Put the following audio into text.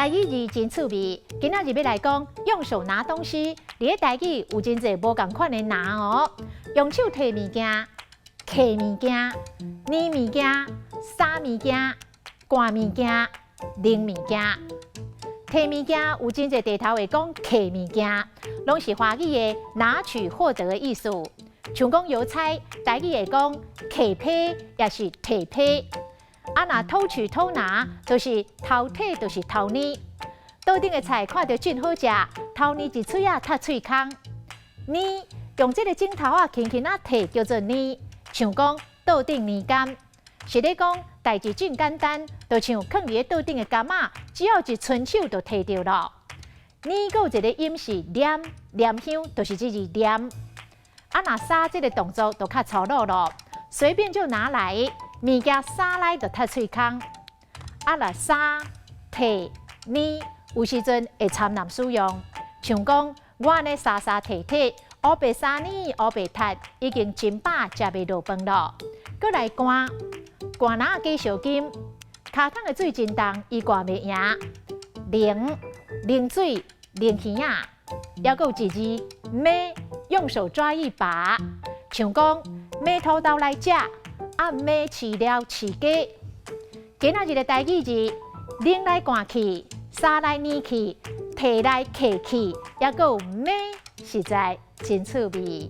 台语字真趣味，今仔日要来讲用手拿东西。伫咧台语有真侪无共款的拿哦，用手摕物件、摕物件、捏物件、撒物件、赶物件、拎物件。摕物件有真侪地头会讲摕物件，拢是华语的拿取获得的意思。像讲邮差，台语会讲摕批，也是摕批。啊，若偷取、偷拿，就是偷摕，就是偷捏。桌顶的菜看着真好食，偷捏一喙啊，踢喙空。捏用这个镜头啊，轻轻啊摕叫做捏，像讲桌顶捏柑，是咧讲代志真简单，就像放伫咧桌顶的柑仔，只要一伸手就摕到咯。捏有一个音是念，念香就是这字念。啊，若撒这个动作就较粗鲁咯，随便就拿来。物件撒来就踢喙空，啊若撒、摕、捏，有时阵会掺杂使用。像讲我安尼沙沙摕摕，乌白沙捏，乌白踢，已经真饱食袂落饭咯。搁来赶，赶哪计小金，骹桶的水真重，伊赶袂赢。淋，淋水，淋鱼啊，还有一字买，用手抓一把，像讲买土豆来食。啊，买饲料饲鸡，今仔日的台语字，拎来赶去，撒来捏去，摕来摕去，还有买，实在真趣味。